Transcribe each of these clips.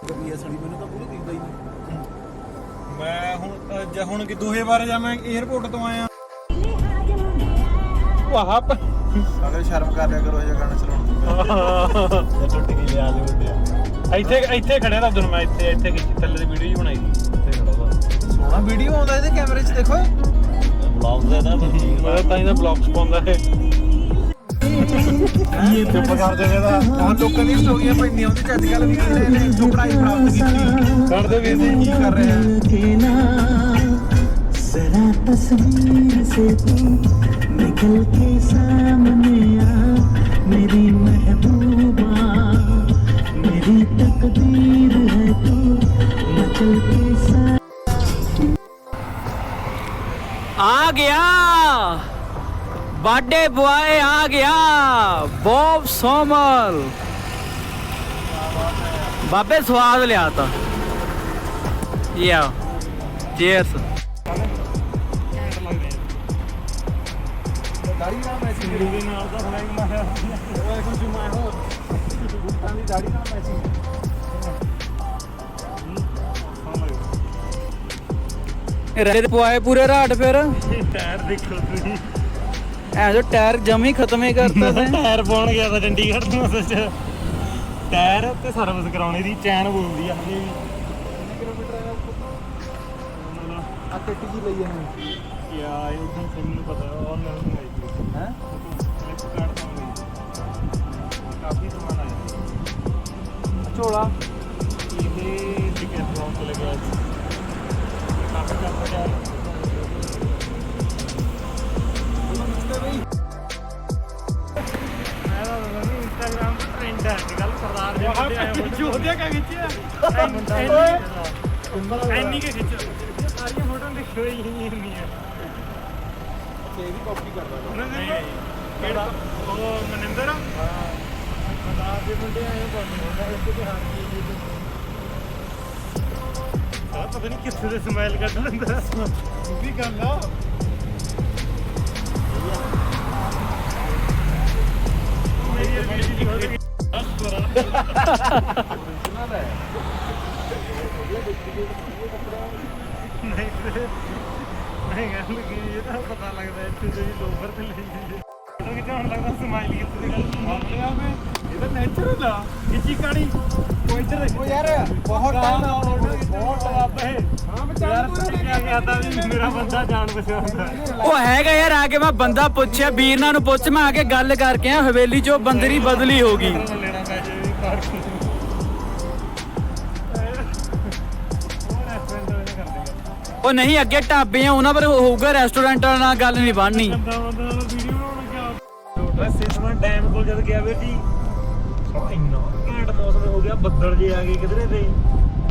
ਕਦੀ ਅਸਲੀ ਮੈਨੂੰ ਤਾਂ ਪੂਰੀ ਦਿਖਦਾ ਹੀ ਨਹੀਂ। ਮੈਂ ਹੁਣ ਕਿ ਦੋਹੇ ਵਾਰ ਜਾਂ ਮੈਂ 에어ਪੋਰਟ ਤੋਂ ਆਇਆ ਵਾਹ ਸਾਰੇ ਸ਼ਰਮ ਕਰ ਲਿਆ ਕਰੋ ਇਹ ਜਿਹਾ ਗਾਣਾ ਚਲਾਉਣ ਤੋਂ। ਟੁੱਟ ਗਈ ਲਿਆ ਲੈ ਮੁੰਡਿਆ ਇੱਥੇ ਖੜਿਆ ਤਾਂ ਉਦੋਂ ਮੈਂ ਇੱਥੇ ਖਿੱਚੀ ਥੱਲੇ ਦੀ ਵੀਡੀਓ ਹੀ ਬਣਾਈ ਸੀ ਇੱਥੇ ਖੜਾ ਵਾ। ਸੋਹਣਾ ਵੀਡੀਓ ਆਉਂਦਾ ਇਹਦੇ ਕੈਮਰੇ 'ਚ ਦੇਖੋ। ਵਲੌਗਸ ਹੈ ਨਾ ਮੈਂ ਤਾਂ ਇਹਦਾ ਵਲੌਗਸ ਪਾਉਂਦਾ ਹੈ। ਇਹ ਚੁੱਪ ਕਰ ਦੇ ਇਹਦਾ ਆਹ ਲੋਕਾਂ ਦੀ ਸਟੋਰੀਆਂ ਪੈਂਦੀਆਂ ਉਹਦੇ 'ਚ ਅੱਜ ਕੱਲ੍ਹ ਵੀ ਜਿਹੜੇ ਨੇ ਜੋ ਪੜ੍ਹਾਈ ਪ੍ਰਾਪਤ ਕੀਤੀ ਕਰਦੇ ਵੀ ਸੀ ਕੀ ਕਰ ਰਹੇ ਆ। जरा तस्वीर से तू निकल के सामने आ मेरी महबूबा मेरी तकदीर है तू मचल के साथ आ गया बर्थडे बॉय आ गया बॉब सोमल बाबे स्वाद लिया था या चीयर्स ਦਾੜੀ ਨਾਲ ਮੈਚਿੰਗ ਦੇ ਨਾਲ ਤਾਂ ਹੁਣੇ ਮਾਰਿਆ ਉਹ ਕੁਝ ਮੈਂ ਹੋਰ ਬੂਟਾਂ ਦੀ ਦਾੜੀ ਨਾਲ ਮੈਚਿੰਗ। रेत पवाए पूरे राट फिर ਟਾਇਰ ਦੇਖੋ ਤੁਸੀਂ ऐ जो टायर जम ही खत्म ही करता था ਟਾਇਰ ਪਾਉਣ ਗਿਆ ਤਾਂ ਚੰਡੀਗੜ੍ਹ ਤੋਂ ਅਸਲ 'ਚ ਟਾਇਰ ਤੇ ਸਰਵਿਸ ਕਰਾਉਣੀ ਦੀ ਚੈਨ ਬੋਲਦੀ ਆ ਹਜੇ ਵੀ। ਕਿੰਨੇ ਕਿਲੋਮੀਟਰ ਹੈ ਆ ਟੱਟੀ ਜੀ ਲਈ ਇਹਨੇ ਯਾ ਇਹ ਤਾਂ ਮੈਨੂੰ ਪਤਾ ਉਹ ਨਹੀਂ ਆਈ ਹੈ ਫਲਿੱਪਕਾਰਟ ਤੋਂ ਗਈ ਕਾਫੀ ਸਮਾਨ ਆਇਆ ਝੋਲਾ ਇਹ ਟਿਕਟ ਫਰੋਮ ਤੋਂ ਲੱਗਿਆ ਕਾਫੀ ਕੰਮ ਜਾ ਇੰਸਟਾਗ੍ਰਾਮ ਤੇ ਟ੍ਰੈਂਡ ਹੈ ਅੱਜ ਕੱਲ ਸਰਦਾਰ ਜੀ ਮੁੰਡੇ ਆਏ ਹੋਏ ਜੋਧਿਆ ਕਾ ਖਿੱਚਿਆ ਐਨੀ ਕੇ ਖਿੱਚ ਸਾਰੀਆਂ ਫੋਟੋਆਂ ਦੇਖੋ ਹੀ ਨਹੀਂ ਹੁੰਦੀਆਂ ਇਹ ਵੀ ਕਾਪੀ ਕਰਦਾ ਨਹੀਂ ਕਿਹੜਾ ਉਹ ਮਨਿੰਦਰ ਹਾਂ ਸਰਦਾਰ ਦੇ ਮੁੰਡੇ ਆਏ ਬੰਦ ਇੱਥੇ ਹਾਂ ਕੀ ਪਤਾ ਨਹੀਂ ਕਿੱਥੇ ਦੇ ਸਮਾਈਲ ਕੱਢ ਲੈਂਦਾ ਉਹ ਵੀ ਗੱਲ ਆ ਮੇਰੀ ਅਗਲੀ ਦੀ ਹੋ ਗਈ ਨਹੀਂ ਗੱਲ ਕੀ ਇਹ ਤਾਂ ਪਤਾ ਲੱਗਦਾ ਇੱਥੇ ਜਿਹੜੀ ਲੋਵਰ ਤੇ ਲਈ ਜੀ ਉਹ ਕਿਤੇ ਹੁਣ ਲੱਗਦਾ ਸਮਾਈਲ ਕਿੱਥੇ ਦੀ ਗੱਲ ਆਪਣੇ ਆਪੇ ਇਹ ਤਾਂ ਨੈਚੁਰਲ ਆ ਕਿੱਚੀ ਕਾਣੀ ਕੋਈ ਇੱਧਰ ਉਹ ਯਾਰ ਬਹੁਤ ਟਾਈਮ ਬਹੁਤ ਬਾਬਾ ਹੈ ਹਾਂ ਵਿਚਾਰ ਤੂੰ ਕਿਹਾ ਗਿਆ ਤਾਂ ਵੀ ਮੇਰਾ ਬੰਦਾ ਜਾਣ ਪਛਾਣਦਾ ਉਹ ਹੈਗਾ ਯਾਰ ਆ ਕੇ ਮੈਂ ਬੰਦਾ ਪੁੱਛਿਆ ਵੀਰਨਾਂ ਨੂੰ ਪੁੱਛ ਮੈਂ ਆ ਕੇ ਗੱਲ ਕਰਕੇ ਆ ਹਵੇਲੀ ਚੋਂ ਬੰਦਰੀ ਬਦਲੀ ਹੋ ਗਈ ਲੈਣਾ ਪੈ ਜੇ ਵੀ ਪਾਰਕਿੰਗ ਉਹ ਨਹੀਂ ਅੱਗੇ ਢਾਬੇ ਆ ਉਹਨਾਂ ਪਰ ਹੋਊਗਾ ਰੈਸਟੋਰੈਂਟਾਂ ਨਾਲ ਗੱਲ ਨਹੀਂ ਬਣਨੀ ਬੰਦਾ ਨਾਲ ਵੀਡੀਓ ਬਣਾਉਣ ਗਿਆ ਬਸ ਸਿਸਮਨ ਡੈਮ ਕੋਲ ਜਦ ਗਿਆ ਵੀਰ ਜੀ ਇੰਨਾ ਘੈਂਟ ਮੌਸਮ ਹੋ ਗਿਆ ਬੱਦਲ ਜੇ ਆ ਗਏ ਕਿਧਰੇ ਤੇ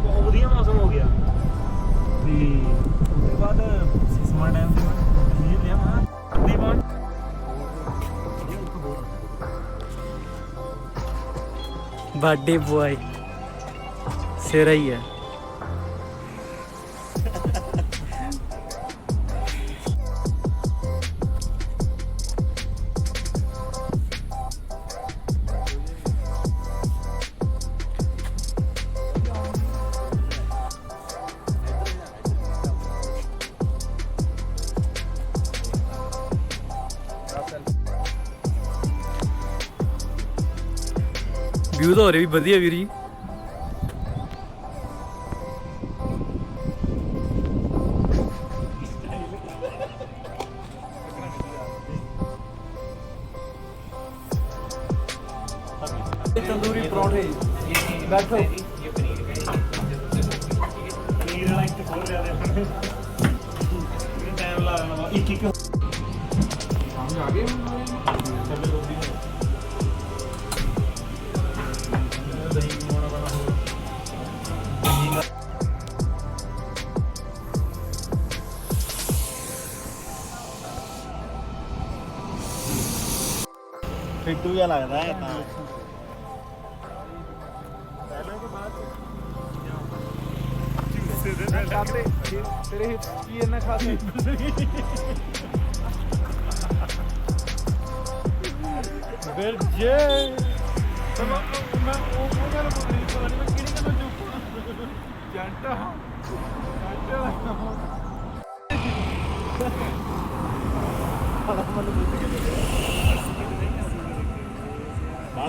ਬਹੁਤ ਵਧੀਆ ਮੌਸਮ ਹੋ ਗਿਆ ਤੇ ਉਹਦੇ ਬਾਅਦ ਸਿਸਮਨ ਡੈਮ ਤੇ ਮੈਂ ਲਿਆ ਮਾਂ ਦੀ ਬਾਤ बर्थडे बॉय सिरा ही है व्यू तो हो रहे भी बढ़िया वीर जी ਤੰਦੂਰੀ ਪਰੌਂਠੇ ਬੈਠੋ ਪਨੀਰ ਵਾਲਾ ਇੱਕ ਖੋਲ ਲਿਆ ਦੇ ਆਪਣੇ ਟਾਈਮ ਲਾ ਲੈਣਾ ਇੱਕ ਇੱਕ ਸਮਝ ਆ ਗਏ ਥੱਲੇ ਲੋਦੀ ਦਹੀਂ ਮੋਣਾ ਬਣਾ ਹੋ ਫਿੱਟੂ ਜਿਹਾ ਲੱਗਦਾ ਹੈ ਤਾਂ ਤੇਰੇ ਹਿੱਪ ਕੀ ਇਹਨਾਂ ਖਾਦੇ ਬਿਰ ਜੇ ਮੈਂ ਉਹ ਗੱਲ ਬੋਲ ਰਹੀ ਪਤਾ ਨਹੀਂ ਮੈਂ ਕਿਹੜੀ ਗੱਲ ਚੁੱਪ ਬਾਲ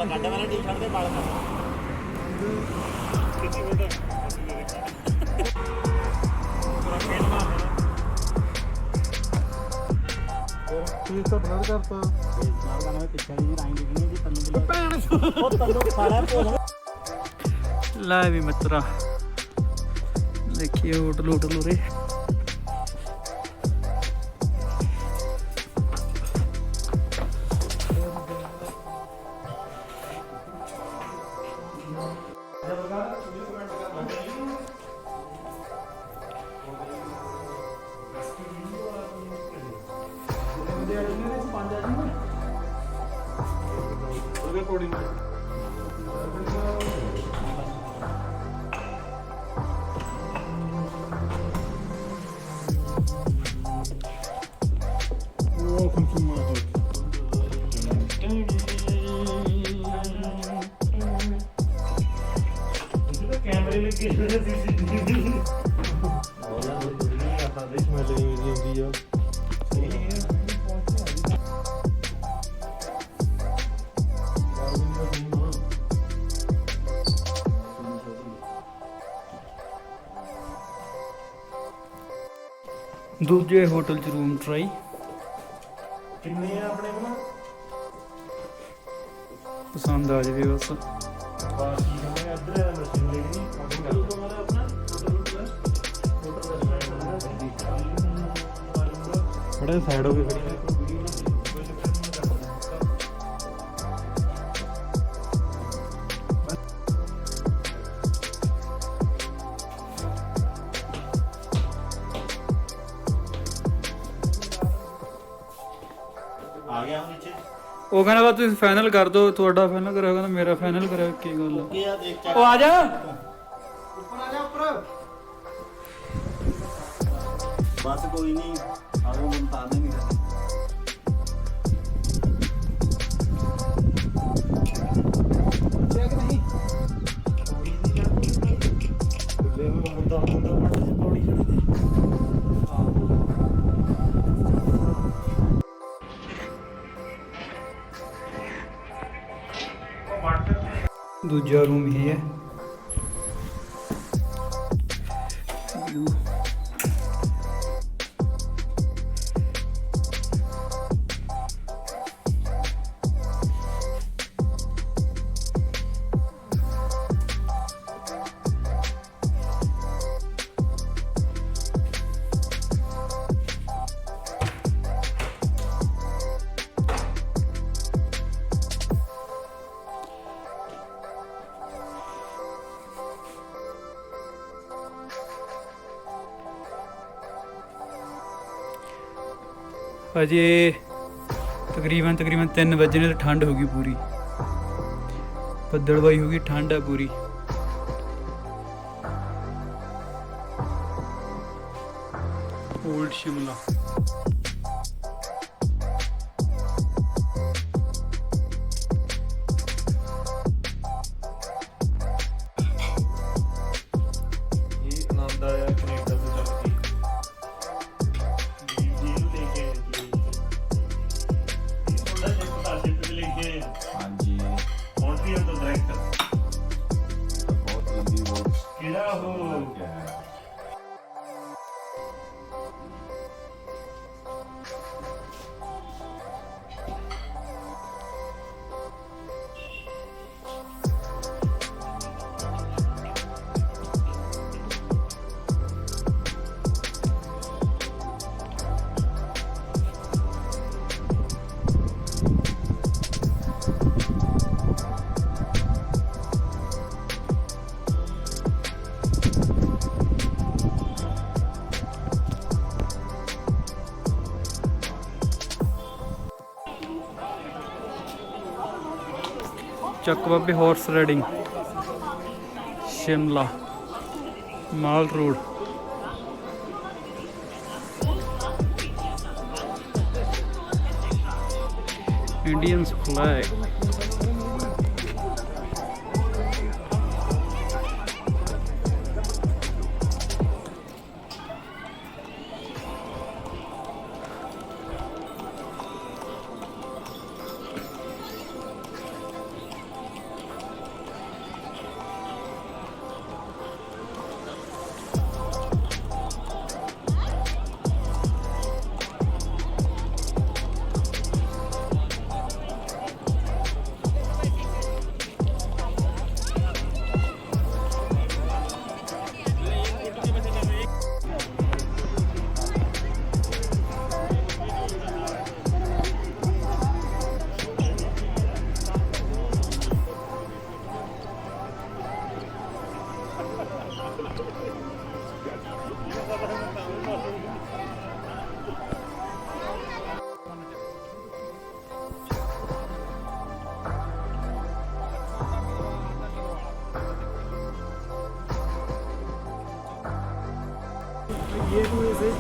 ਕੱਢ ਵਾਲਾ ਟੀ-ਸ਼ਰਟ ਦੇ ਬਾਲ ਕੱਢ ਕਿੱਥੇ ਬੈਠਾ ਪੂਰਾ ਖੇਡਣਾ ਕੀ ਤਾਂ ਬਲਰ ਕਰਤਾ ਨਾਲ ਗਾਣਾ ਪਿੱਛੇ ਦੀ ਲਾਈਨ ਦਿਖਣੀ ਜੀ ਤੈਨੂੰ ਭੈਣ ਉਹ ਤੈਨੂੰ ਸਾਲਾ ਭੋਲ ਲੈ ਵੀ ਮਿੱਤਰਾ ਦੇਖੀਏ ਹੋਟਲ ਉਰੇ Welcome to my hood. ਕੈਮਰੇ ਲੱਗੇ ਹੋਏ ਸੀਸੀਟੀਵੀ ਬੋਲਾ ਨਹੀਂ ਆਪਾਂ ਦੇਸ਼ ਮੈਂ ਲਈ ਹੁੰਦੀ ਆ ਦੂਜੇ ਹੋਟਲ 'ਚ ਰੂਮ ਟਰਾਈ ਕਿੰਨੇ ਆ ਆਪਣੇ ਕੋਲ ਪਸੰਦ ਆ ਜਾਵੇ ਬਸ ਬਾਕੀ ਕਹਿੰਦੇ ਇੱਧਰ ਮਸ਼ੀਨ ਲੈ ਗਈ ਆਪਣੀ ਗੱਲ ਤੋਂ ਮਾਰਾ ਆਪਣਾ ਬੜੇ ਸਾਈਡ ਹੋ ਗਏ ਖੜੀ ਆ ਗਿਆ ਨੀਚੇ ਉਹ ਕਹਿੰਦਾ ਬਸ ਤੁਸੀਂ ਫਾਈਨਲ ਕਰ ਦਿਓ ਤੁਹਾਡਾ ਫਾਈਨਲ ਕਰਿਆ ਕਹਿੰਦਾ ਮੇਰਾ ਫਾਈਨਲ ਕਰਿਆ ਕੀ ਗੱਲ ਆ ਕੀ ਆ ਦੇਖ ਚੱਕ ਉਹ ਆ ਜਾ ਉੱਪਰ ਆ ਜਾ ਉੱਪਰ ਬਸ ਕੋਈ ਨਹੀਂ ਆਓ ਮੈਨੂੰ ਤਾਂ ਦੇਂਗੇ ਚੈੱਕ ਨਹੀਂ ਖੁੱਲੇ ਹੋਏ ਹੁੰਦਾ ਪੌੜੀ ਚੜ੍ਹਦੀ ਦੂਜਾ ਰੂਮ ਇਹ ਹੈ ਅਜੇ ਤਕਰੀਬਨ 3 ਵਜੇ ਨੇ ਤੇ ਠੰਡ ਹੋ ਗਈ ਪੂਰੀ ਬੱਦਲਵਾਈ ਹੋ ਗਈ ਠੰਡ ਆ ਪੂਰੀ ਓਲਡ ਸ਼ਿਮਲਾ ਇਹ ਆਨੰਦ ਆਇਆ ਕੈਨੇਡਾ ਤੋਂ ਚੱਲ ਕੇ ਹਾਂਜੀ ਮੌਂਟਰੀਅਲ ਤੋਂ ਡਾਇਰੈਕਟ ਬਹੁਤ ਈਜ਼ੀ ਬਹੁਤ ਕਿਹੜਾ ਉਹ ਚੱਕ ਬਾਬੇ horse riding Shimla Mall Road Indians flag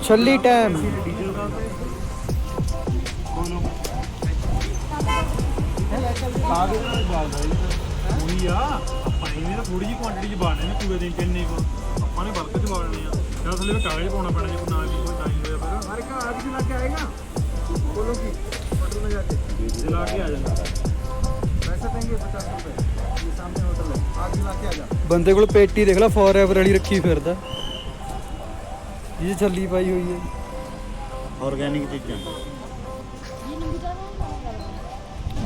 ਛੱਲੀ ਟਾਈਮ डीजल का बोलो ਉਹੀ ਆ ਆਪਾਂ ਇਹਨੇ ਤਾਂ ਥੋੜੀ ਜਿਹੀ ਕੁਆਂਟੀਟੀ ਚ ਬਾੜਨੇ ਨੇ ਪੂਰੇ ਦਿਨ ਚ ਇੰਨੇ ਕੋ ਆਪਾਂ ਨੇ ਬਲਕ ਚ ਬਾੜਨੇ ਆ ਯਾਰ ਥੱਲੇ ਕਾਗਜ਼ ਪਾਉਣਾ ਪੈਣਾ ਜੇ ਕੋਈ ਨਾ ਵੀ ਕੋਈ ਟਾਈਮ ਹੋਇਆ ਫਿਰ ਹਰ ਇੱਕ ਅੱਜ ਲਾ ਕੇ ਆਏਗਾ ਬੋਲੋ ਕੀ ਹੋਟਲ में जाके ला के आ जाना पैसे देंगे 50 रुपए ये सामने होटल है आज ला के आ जा ਬੰਦੇ ਕੋਲ ਪੇਟੀ ਦੇਖ ਲੈ ਫੋਰਐਵਰ ਵਾਲੀ ਰੱਖੀ ਫਿਰਦਾ ਇਹ ਛੱਲੀ ਪਾਈ ਹੋਈ ਹੈ ਆਰਗੈਨਿਕ ਚੀਜ਼ਾਂ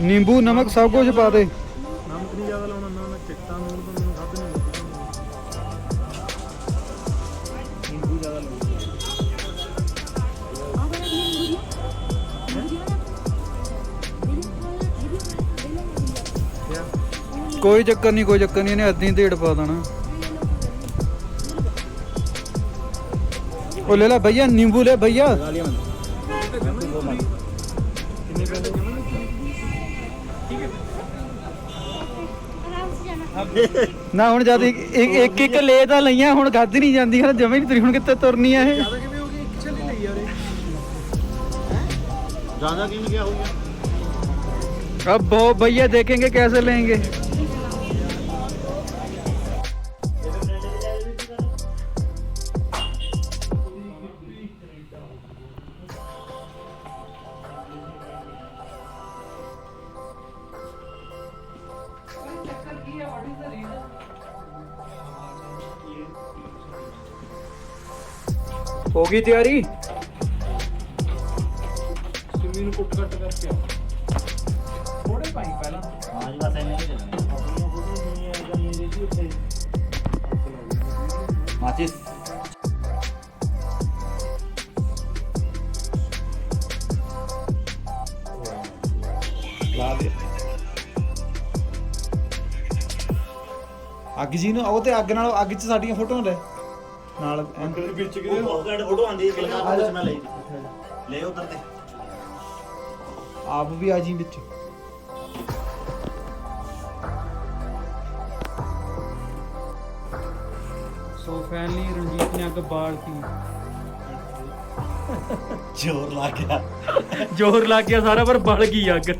ਨਿੰਬੂ ਨਮਕ ਸਭ ਕੁਝ ਪਾ ਦੇ ਨਮਕ ਨਹੀਂ ਜ਼ਿਆਦਾ ਲਾਉਣਾ ਨਾ ਮੈਂ ਚਿੱਟਾ ਨੂਣ ਤਾਂ ਮੈਨੂੰ ਖਾਦ ਨਹੀਂ ਲੱਗਦੀ ਨਿੰਬੂ ਜ਼ਿਆਦਾ ਲਾਉਣਾ ਕੋਈ ਚੱਕਰ ਨਹੀਂ ਇਹਨੇ ਅੱਧੀ ਢੇੜ ਪਾ ਦੇਣਾ ਉਹ ਲੈ ਲੈ ਭਈਆ ਨਿੰਬੂ ਲੈ ਭਈਆ ਕਿੰਨੇ ਪੈਸੇ ਨਾ ਹੁਣ ਜਦ ਇੱਕ ਇੱਕ ਲੈ ਤਾਂ ਲਈਆਂ ਹੁਣ ਗੱਦ ਨਹੀਂ ਜਾਂਦੀ ਹਨਾ ਜਮੇ ਨਹੀਂ ਤੁਰੀ ਹੁਣ ਕਿੱਥੇ ਤੁਰਨੀ ਆ ਇਹ ज्यादा कितने होगी एक छली नहीं यार ਜ਼ਿਆਦਾ ਕਿਵੇਂ ਗਿਆ ਹੋ ਗਿਆ अब बहुत भैया देखेंगे कैसे लेंगे होगी तैयारी सिमी ਨੂੰ ਕੁੱਟ ਕੱਟ ਕਰਕੇ ਥੋੜੇ ਪਾਈ ਪਹਿਲਾਂ ਹਾਂ ਜੀ ਬਸ ਐਨੇ ਹੀ ਚੱਲਣਾ ਆਪਣੀਆਂ ਫੋਟੋ ਨਹੀਂ ਆ ਜਾਂ ਮੇਰੇ ਦੀ ਉੱਤੇ ਮਾਚਿਸ ਲਾ ਦੇ ਅੱਗ ਜੀ ਨੂੰ ਉਹ ਤੇ ਅੱਗ ਨਾਲ ਅੱਗ 'ਚ ਸਾਡੀਆਂ ਫੋਟੋਆਂ ਲੈ ਨਾਲ ਅੰਕਲ ਦੇ ਵਿੱਚ ਕਿਹਦੇ ਬਹੁਤ ਘੱਟ ਫੋਟੋ ਆਂਦੀ ਹੈ ਬਿਲਕੁਲ ਕੁਝ ਮੈਂ ਲਈ ਲੈ ਉਧਰ ਤੇ ਆਪ ਵੀ ਆ ਜੀ ਵਿੱਚ सो फाइनली रंजीत ने अग बाढ़ती ਜ਼ੋਰ ਲਾ ਗਿਆ जोर लग गया सारा पर बल गई अग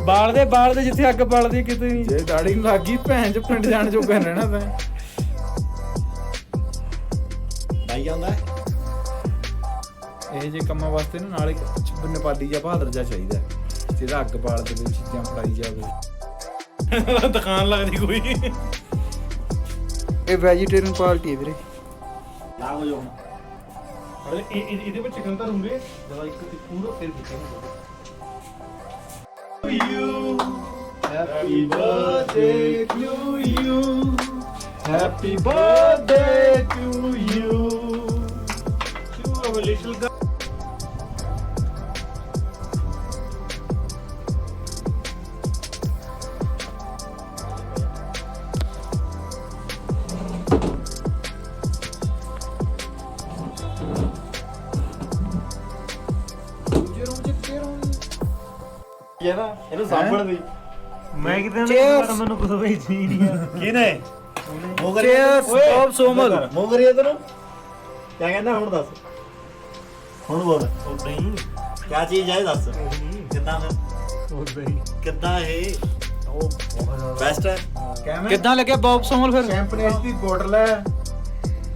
बाल दे जिथे अग बलदी किते नहीं ਜੇ ਦਾੜੀ ਨੂੰ ਲੱਗ ਗਈ ਭੈਣ ਚ ਪਿੰਡ ਜਾਣ ਜੋਗਾ ਰਹਿਣਾ ਤੈਂ ਭਾਈ ਆਉਂਦਾ ਇਹ ਜੇ ਕੰਮਾਂ ਵਾਸਤੇ ਨਾ ਨਾਲ ਇੱਕ ਨੇਪਾਲੀ ਜਾਂ ਬਹਾਦਰ ਜਾਂ ਚਾਹੀਦਾ ਜਿਹਦਾ ਅੱਗ ਬਾਲ ਦੇ ਵਿੱਚ ਚੀਜ਼ਾਂ ਫੜਾਈ ਜਾਵੇ ਦੁਕਾਨ ਲੱਗਦੀ ਕੋਈ ये वेजिटेरियन पार्टी है वीरे ਲਾ ਹੋ ਜਾਓ ਅਰੇ ਇਹਦੇ ਵਿੱਚ ਚਿਕਨ ਤਾਂ ਹੁੰਦੇ ਜਦਾ ਇੱਕ ਪੂਰਾ ਫਿਰ Happy birthday to you. Happy birthday to you. To our little girl. ਇਹ ਨਾ ਇਹਨੂੰ ਸਾਂਭਣ ਦੀ ਮੈਂ ਕਿਤੇ Cheers. ਨਾ ਮੈਨੂੰ ਕੁਝ ਭੇਜੀ ਨਹੀਂ ਆ ਕਿਹਨੇ Cheers, Bob Somel. ਮੂੰਹ ਕਰੀ ਤੈਨੂੰ ਕਿਆ ਕਹਿੰਦਾ ਹੁਣ ਦੱਸ ਹੁਣ ਬੋਲ ਉਦਾਂ ਹੀ ਕਿਆ ਚੀਜ਼ ਹੈ ਦੱਸ ਕਿੱਦਾਂ ਉਦਾਂ ਹੀ ਕਿੱਦਾਂ ਇਹ ਉਹ ਬੈਸਟ ਹੈ ਕੈਮਰਾ कितना लगे बॉब सोमल फिर ਸ਼ੈਂਪਨੇਸ ਦੀ ਬੋਟਲ ਹੈ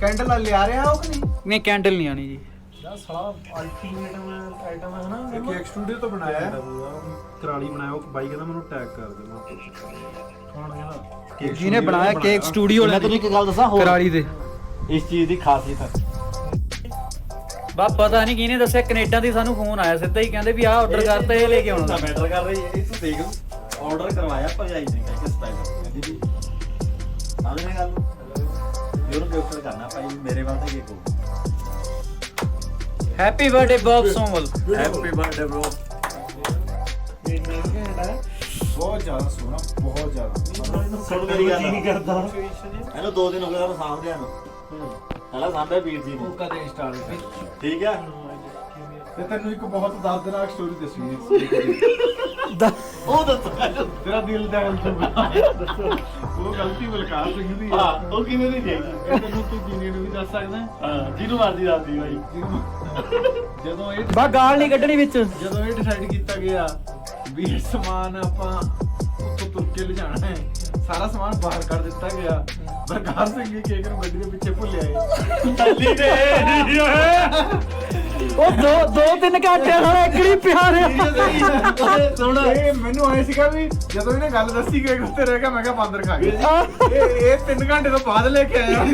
ਕੈਂਡਲ ਲਿਆ ਰਿਹਾ ਉਹ ਕਿ ਨਹੀਂ नहीं कैंडल नहीं आनी जी ਯਾਰ ਸਾਲਾ ਅਲਟੀਮੇਟ ਆਈਟਮ ਹੈ ਨਾ ਇੱਕ ਇੱਕ ਸਟੂਡੀਓ ਤੋਂ ਬਣਾਇਆ ਹੈ ਕਰਾਲੀ ਬਣਾਇਆ ਉਹ ਬਾਈ ਕਹਿੰਦਾ ਮੈਨੂੰ ਟੈਗ ਕਰ ਦੇ ਕੌਣ ਕਹਿੰਦਾ ਜਿਹਨੇ ਬਣਾਇਆ केक स्टूडियो ਮੈਂ ਤੈਨੂੰ ਇੱਕ ਗੱਲ ਦੱਸਾਂ ਹੋਰ कराली दे ਇਸ ਚੀਜ਼ ਦੀ ਖਾਸੀਅਤ ਹੈ ਬਾ ਪਤਾ ਨਹੀਂ ਕਿਹਨੇ ਦੱਸਿਆ ਕੈਨੇਡਾ ਦੀ ਸਾਨੂੰ ਫੋਨ ਆਇਆ ਸਿੱਧਾ ਹੀ ਕਹਿੰਦੇ ਵੀ ਆਹ ਆਰਡਰ ਕਰਤਾ ਇਹ ਲੈ ਕੇ ਆਉਣਾ ਮੈਟਰ ਕਰ ਰਹੀ ਹੈ ਇਹ ਤੂੰ ਦੇਖ ਆਰਡਰ ਕਰਵਾਇਆ ਭਜਾਈ ਨੇ ਕਿ ਸਟਾਈਲ ਕਹਿੰਦੀ ਵੀ ਆਲੇ ਗੱਲ ਯੂਰਪ ਦੇ ਉੱਤੇ ਕਰਨਾ ਭਾਈ ਮੇਰੇ ਵੱਲ ਤੇ cake happy birthday Bob Samuel happy birthday bro ਇੰਨਾ ਘੈਂਟ ਹੈ ਬਹੁਤ ਜ਼ਿਆਦਾ ਸੋਹਣਾ, ਬਹੁਤ ਜ਼ਿਆਦਾ। ਸੁਣ ਮੇਰੀ ਗੱਲ। ਜੀ ਨਹੀਂ ਕਰਦਾ ਇਹਨੂੰ 2 ਦਿਨ ਹੋ ਗਏ ਉਹਨੂੰ ਸਾਂਭਦਿਆਂ ਨੂੰ। ਪਹਿਲਾਂ ਸਾਂਭਿਆ ਵੀਰ ਜੀ ਉਹ ਨੇ, ਕਦੇ ਇੰਸਟਾਲ ਨਹੀਂ ਕਰਦਾ। ਠੀਕ ਆ। ਤੇ ਤੈਨੂੰ ਇੱਕ ਬਹੁਤ ਦਰਦਨਾਕ ਸਟੋਰੀ ਦੱਸਣੀ ਉਹ ਦੱਸੋ ਤੇਰਾ ਦਿਲ ਦਹਿਲ ਜੂਗਾ। ਦੱਸੋ ਉਹ ਗਲਤੀ ਬਲਕਾਰ ਸਿੰਘ ਦੀ ਹੈ। ਹਾਂ, ਉਹ ਕਿਵੇਂ ਦੀ ਜਾਏਗੀ? ਇਹ ਤੈਨੂੰ ਤੂੰ ਕਿਵੇਂ ਨੂੰ ਵੀ ਦੱਸ ਸਕਦਾ ਹੈ। ਹਾਂ, ਜਿਹਨੂੰ ਮਰਦੀ ਦੱਸਦੀ ਬਾਈ। ਜਦੋਂ ਇਹ ਬਾ ਗਾਲ ਨਹੀਂ ਕੱਢਣੀ ਵਿੱਚ। ਜਦੋਂ ਇਹ ਡਿਸਾਈਡ ਕੀਤਾ ਗਿਆ ਵੀ ਇਹ ਸਮਾਨ ਆਪਾਂ ਉੱਥੋਂ ਤੁਰ ਕੇ ਲਿਜਾਣਾ ਹੈ, ਸਾਰਾ ਸਮਾਨ ਬਾਹਰ ਕੱਢ ਦਿੱਤਾ ਗਿਆ। ਬਲਕਾਰ ਸਿੰਘ ਨੇ ਕੇਕ ਨੂੰ ਗੱਡੀ ਦੇ ਪਿੱਛੇ ਭੁੱਲਿਆ ਥੱਲੀ ਦੇ ਉਹ 2-3 ਘੰਟੇ ਨਾਲ ਐਗਰੀ ਪਿਆ ਰਿਹਾ। ਸੁਣ ਇਹ ਮੈਨੂੰ ਆਏ ਸੀਗਾ ਵੀ ਜਦੋਂ ਇਹਨੇ ਗੱਲ ਦੱਸੀ ਕੇਕ ਉੱਤੇ ਰਹਿ ਗਿਆ, ਮੈਂ ਕਿਹਾ ਬਾਂਦਰ ਖਾ ਗਿਆ। ਇਹ 3 ਘੰਟੇ ਤੋਂ ਬਾਅਦ ਲੈ ਕੇ ਆਇਆ।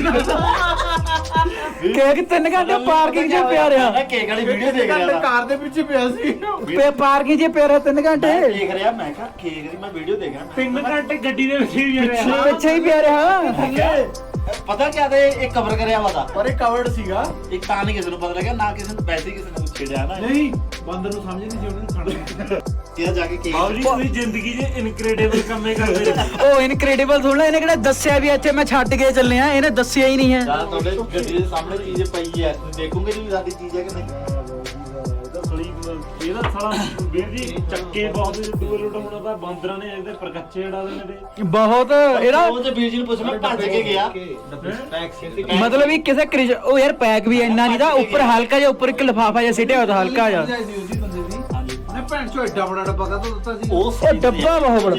ਕੇਕ 3 ਘੰਟੇ ਪਾਰਕਿੰਗ 'ਚ ਪਿਆ ਰਿਹਾ। ਮੈਂ ਕੇਕ ਵਾਲੀ ਵੀਡੀਓ ਦੇਖ ਰਿਹਾ ਸੀ। ਕਾਰ ਦੇ ਪਿੱਛੇ ਪਿਆ ਸੀ। ਪਾਰਕਿੰਗ 'ਚ ਪਿਆ ਰਿਹਾ 3 ਘੰਟੇ। ਮੈਂ ਦੇਖ ਰਿਹਾ, ਮੈਂ ਕਿਹਾ ਕੇਕ ਦੀ ਮੈਂ ਵੀਡੀਓ ਦੇਖ ਰਿਹਾ। 3 ਘੰਟੇ ਗੱਡੀ ਦੇ ਵਿੱਚ ਹੀ ਰਿਹਾ। ਪਿੱਛੇ ਹੀ ਪਿਆ ਰਿਹਾ। ਪਤਾ ਕਿਆ ਤੇ ਇਹ ਕਵਰ ਕਰਿਆ ਵਾ ਦਾ, ਪਰ ਇਹ ਕਵਰਡ ਸੀਗਾ। ਇੱਕ ਤਾਂ ਨਹੀਂ ਕਿਸੇ ਨੂੰ ਪਤਾ ਲੱਗਿਆ, ਨਾ ਕਿਸੇ ਨੂੰ ਵੈਸੇ ਕਿਸੇ ਨੇ ਛੇੜਿਆ ਨਾ। ਨਹੀਂ ਬਾਂਦਰ ਨੂੰ ਸਮਝ ਨਹੀਂ ਸੀ ਉਹਨੇ ਖਾਣਾ। ਕਿਹਾ ਜਾ ਕੇ ਕੇਕ ਬਾਬੂ ਜੀ ਤੁਸੀਂ ਜ਼ਿੰਦਗੀ 'ਚ ਇਨਕ੍ਰੈਡੀਬਲ ਕੰਮੇ ਕਰਦੇ ਰਹੇ। ਉਹ ਇਨਕ੍ਰੈਡੀਬਲ ਥੋੜਾ, ਇਹਨੇ ਕਿਹੜਾ ਦੱਸਿਆ ਵੀ ਇੱਥੇ ਮੈਂ ਛੱਡ ਕੇ ਚੱਲੇ ਆ, ਇਹਨੇ ਦੱਸਿਆ ਹੀ ਨਹੀਂ ਹੈ। ਜਾਂ ਤੁਹਾਡੇ ਗੱਡੀ ਦੇ ਸਾਹਮਣੇ ਚੀਜ਼ ਪਈ ਹੈ, ਤੁਸੀਂ ਦੇਖੋਗੇ ਜੀ ਵੀ ਸਾਡੀ ਚੀਜ਼ ਹੈ ਕਿ ਨਹੀਂ। ਇਹਦਾ ਸਾਲਾ ਵੀਰ ਜੀ ਚੱਕੇ ਬਹੁਤ ਦੂਰ ਉਡਾਉਣਾ ਤਾਂ ਬਾਂਦਰਾਂ ਨੇ ਇਹਦੇ ਪ੍ਰਕੱਚੇ ਉਡਾ ਦੇਣੇ ਤੇ। ਬਹੁਤ ਇਹਦਾ ਉਹ ਤੇ ਵੀਰ ਜੀ ਨੂੰ ਪੁੱਛ ਮੈਂ ਭੱਜ ਕੇ ਗਿਆ। ਮਤਲਬ ਵੀ ਕਿਸੇ ਉਹ ਯਾਰ ਪੈਕ ਵੀ ਇੰਨਾ ਨਹੀਂ ਦਾ, ਉੱਪਰ ਹਲਕਾ ਜਿਹਾ, ਉੱਪਰ ਇੱਕ ਲਿਫਾਫਾ ਜਿਹਾ ਸਿੱਟਿਆ ਹੋਇਆ ਹਲਕਾ ਜਿਹਾ। ਉਹਨੇ ਭੈਣ ਚੋ ਐਡਾ ਬੜਾ ਡੱਬਾ ਕਾਹਤੋਂ ਦਿੱਤਾ ਸੀ। ਉਹ ਉਹ ਡੱਬਾ ਬਹੁਤ ਬੜਾ।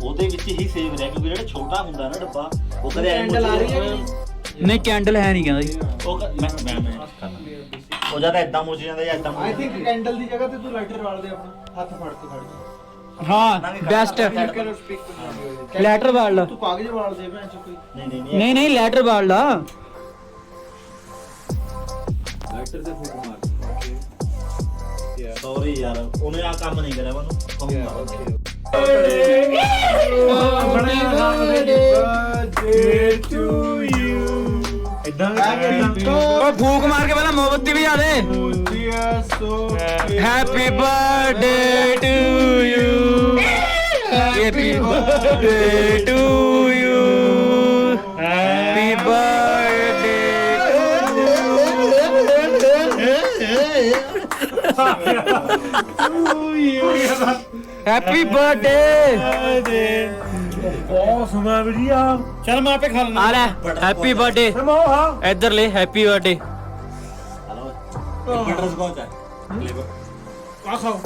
ਉਹਦੇ ਵਿੱਚ ਹੀ ਸੇਵ ਰਿਹਾ, ਕਿਉਂਕਿ ਜਿਹੜਾ ਛੋਟਾ ਹੁੰਦਾ ਨਾ ਡੱਬਾ ਉਹ ਕਦੇ ਐਂ ਕੈਂਡਲ ਆ ਰਹੀ ਹੈ ਕਿ ਨਹੀਂ ਕੈਂਡਲ ਹੈ ਨਹੀਂ ਕਹਿੰਦਾ ਜੀ। ਉਹ ਮੈਂ ਉਹ ਜਿਆਦਾ ਏਦਾਂ ਮੁੱਝ ਜਾਂਦਾ ਜਾਂ ਏਦਾਂ ਆਈ ਥਿੰਕ ਕੈਂਡਲ ਦੀ ਜਗ੍ਹਾ ਤੇ ਤੂੰ ਲਾਈਟਰ ਵਾਲ ਦੇ ਆਪਣਾ ਹੱਥ ਫੜ ਕੇ ਖੜ ਜਾ। ਹਾਂ ਬੈਸਟ ਲੈਟਰ ਵਾਲ ਲਾ। ਤੂੰ ਕਾਗਜ਼ ਵਾਲ ਦੇ ਭੈਣ ਚੋ ਕੋਈ। ਨਹੀਂ ਨਹੀਂ ਲੈਟਰ ਵਾਲ ਲਾ। ਲਾਈਟਰ ਤੇ ਫੁੱਕ ਮਾਰ। ਸੌਰੀ ਯਾਰ, ਉਹਨੇ ਆ ਕੰਮ ਨਹੀਂ ਕਰਿਆ ਮੈਨੂੰ ਕਹੂੰਗਾ। ਇਦਾਂ ਓਏ ਫੂਕ ਮਾਰ ਕੇ ਪਹਿਲਾਂ ਮੋਮਬੱਤੀ ਵੀ ਆ ਦੇ। Happy birthday to you, happy birthday to you, happy birthday happy birthday. ਬਹੁਤ ਸੁਣਾ ਵੀਡੀਆ। ਚਲ ਮੈਂ ਆਪੇ ਖਾ ਲੈਣਾ। ਆ ਲੈ ਹੈਪੀ ਬਰਥਡੇ। ਇੱਧਰ ਲੈ happy birthday. Hello butter scotch ਹੈ ਫਲੇਵਰ। ਆ ਖਾਓ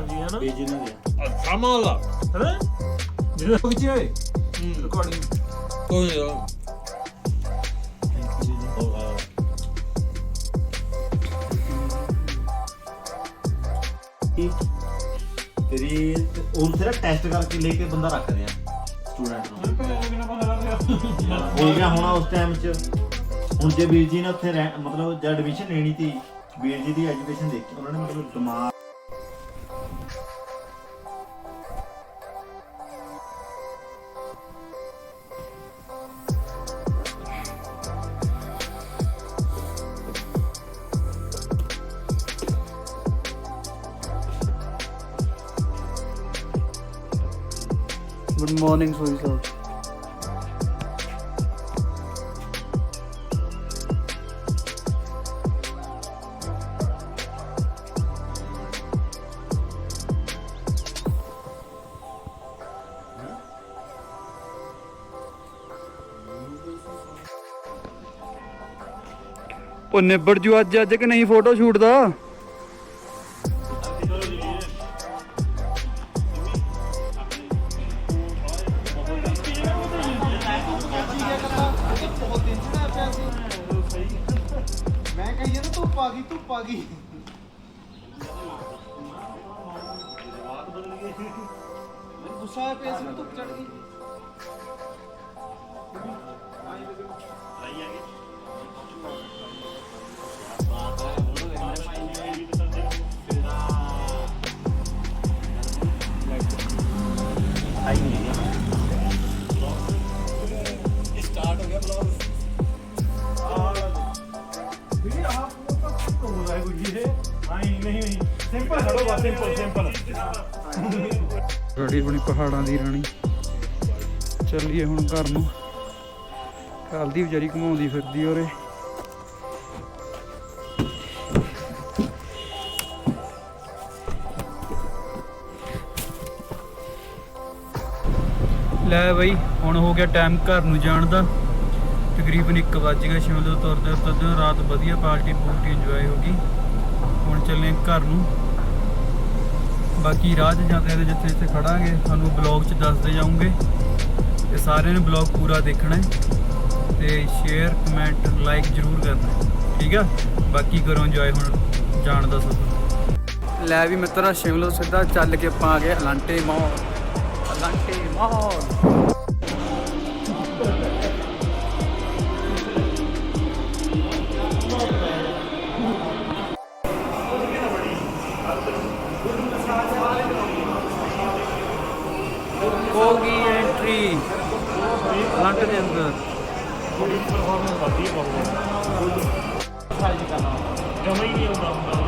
ਜੀ ਹੈ ਨਾ। ਬੀਜੀ ਨੇ ਦਿਆ ਕਮਾਲ ਹੈ ਜਿਹੜਾ ਵਿੱਚ ਓਏ ਰਿਕਾਰਡਿੰਗ ਤੇਰੀ ਉਹ ਤੇਰਾ ਟੈਸਟ ਕਰਕੇ ਲੈ ਕੇ ਬੰਦਾ ਰੱਖਦੇ ਆ ਸਟੂਡੈਂਟ ਨੂੰ। ਹੋ ਗਿਆ ਹੋਣਾ ਉਸ ਟਾਈਮ 'ਚ। ਹੁਣ ਜੇ ਵੀਰ ਜੀ ਨੇ ਉੱਥੇ ਮਤਲਬ ਜਦ ਐਡਮਿਸ਼ਨ ਲੈਣੀ ਸੀ, ਵੀਰ ਜੀ ਦੀ ਐਜੂਕੇਸ਼ਨ ਦੇਖੀ ਉਹਨਾਂ ਨੇ, ਮਤਲਬ ਦਿਮਾਗ ਗੁੱਡ ਮਾਰਨਿੰਗ ਸੋਈ ਸਾਹਿਬ। ਉਹ ਨਿਬੜ ਜੂ ਅੱਜ ਕਿ ਨਹੀਂ ਫੋਟੋ ਸ਼ੂਟ ਦਾ। ਮੈਂ ਕਹੀ ਨਾ ਧੁੱਪ ਆ ਗਈ। ਮੈਨੂੰ ਗੁੱਸਾ ਆਇਆ ਪਿਆ ਸੀ, ਧੁੱਪ ਚੜ ਗਈ। ਸਟਾਰਟ ਹੋ ਗਿਆ ਬਲੌਗ। ਵੀਰ ਆਪ ਨੂੰ ਤਾਂ ਹੋ ਰਿਹਾ ਕੋਈ ਇਹ। ਨਹੀਂ ਸਿੰਪਲ ਖੜੋ ਬਸ ਸਿੰਪਲ ਗਾੜੀ ਆਪਣੀ ਪਹਾੜਾਂ ਦੀ ਰਾਣੀ। ਚੱਲੀਏ ਹੁਣ ਘਰ ਨੂੰ। ਕੱਲ ਦੀ ਵਿਚਾਰੀ ਘੁਮਾਉਂਦੀ ਫਿਰਦੀ ਉਰੇ। ਲੈ ਬਈ ਹੁਣ ਹੋ ਗਿਆ ਟਾਈਮ ਘਰ ਨੂੰ ਜਾਣ ਦਾ। ਤਕਰੀਬਨ 1 ਵੱਜ ਗਿਆ। ਸ਼ਿਮਲੇ ਤੋਂ ਤੁਰਦੇ ਰਾਤ ਵਧੀਆ ਪਾਰਟੀ ਪੂਰਟੀ ਇੰਜੋਏ ਹੋ ਗਈ। ਹੁਣ ਚੱਲੇ ਘਰ ਨੂੰ। ਬਾਕੀ ਰਾਹ 'ਚ ਜਾਂਦੇ ਜਿੱਥੇ ਜਿੱਥੇ ਖੜਾਂਗੇ ਤੁਹਾਨੂੰ ਬਲੌਗ 'ਚ ਦੱਸਦੇ ਜਾਊਂਗੇ ਤੇ ਸਾਰਿਆਂ ਨੇ ਬਲੌਗ ਪੂਰਾ ਦੇਖਣਾ ਹੈ ਤੇ ਸ਼ੇਅਰ ਕਮੈਂਟ ਲਾਈਕ ਜ਼ਰੂਰ ਕਰਨਾ, ਠੀਕ ਆ। ਬਾਕੀ ਕਰੋ ਇੰਜੋਏ ਹੁਣ ਜਾਣ ਦਾ ਸਫ਼ਰ। ਲੈ ਵੀ ਮਿੱਤਰਾ ਸ਼ਿਮਲੇ ਤੋਂ ਸਿੱਧਾ ਚੱਲ ਕੇ ਆਪਾਂ ਆ ਗਏ ਅਲਾਂਟੇ ਮਾਲ। ਅਲਾਂਟੇ ਮਾਲ ਹੋ ਗਈ ਐਂਟਰੀ ਅਲਾਂਟੇ ਦੇ ਅੰਦਰ। ਬੜੀ ਪਰਫਾਰਮੈਂਸ ਵਧੀਆ ਬਹੁਤ ਜਮਾ ਹੀ ਨਹੀਂ ਆਉਂਦਾ ਹੁੰਦਾ।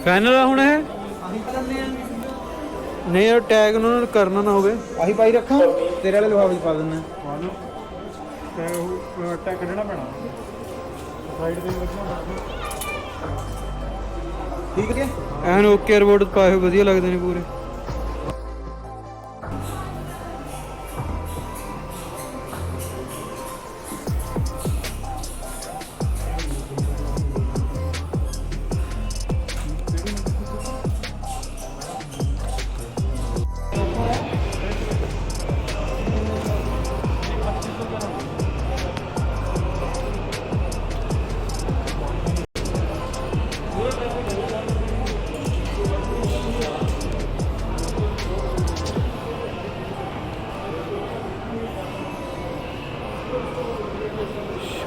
ਫਾਈਨਲ ਆ ਹੁਣ ਇਹ। ਨਹੀਂ ਯਾਰ ਟੈਗ ਉਹਨਾਂ ਨੂੰ ਕਰਨਾ ਨਾ ਹੋਵੇ। ਆਹੀ ਪਾਈ ਰੱਖਾਂ ਤੇਰੇ ਵਾਲੇ ਲਿਫਾਫੇ 'ਚ ਪਾ ਦਿੰਦਾ। ਤੇ ਉਹ ਟੈਗ ਕੱਢਣਾ ਪੈਣਾ ਸਾਈਡ ਤੇ ਲੱਗਣਾ। ਠੀਕ ਹੈ ਐਨ ਓਕੇ ਰਿਪੋਰਟ ਪਾਏ ਹੋਏ ਵਧੀਆ ਲੱਗਦੇ ਨੇ ਪੂਰੇ।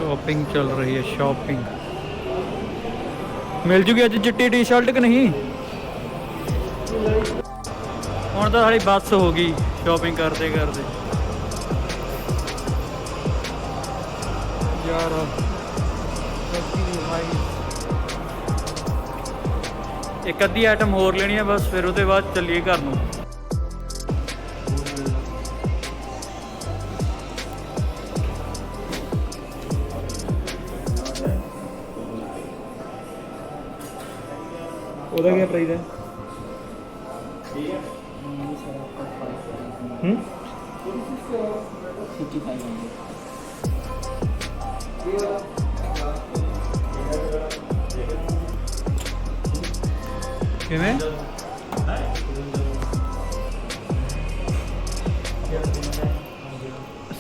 शॉपिंग चल रही है। शॉपिंग मिल जूगी अज चिट्टी टी शर्ट कि नहीं। हुण तो साड़ी बस हो गई शॉपिंग करते करते यार। एक अद्धी आइटम होर लेनी है बस, फिर उसके बाद चलिए घर नूं। ਉਹਦਾ ਕੀ ਪ੍ਰਾਈਸ ਹੈ? ਕਿਵੇਂ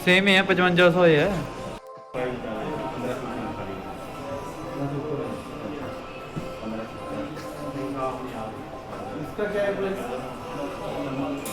सेम ही है 5500 ही है। इसका क्या है प्राइस?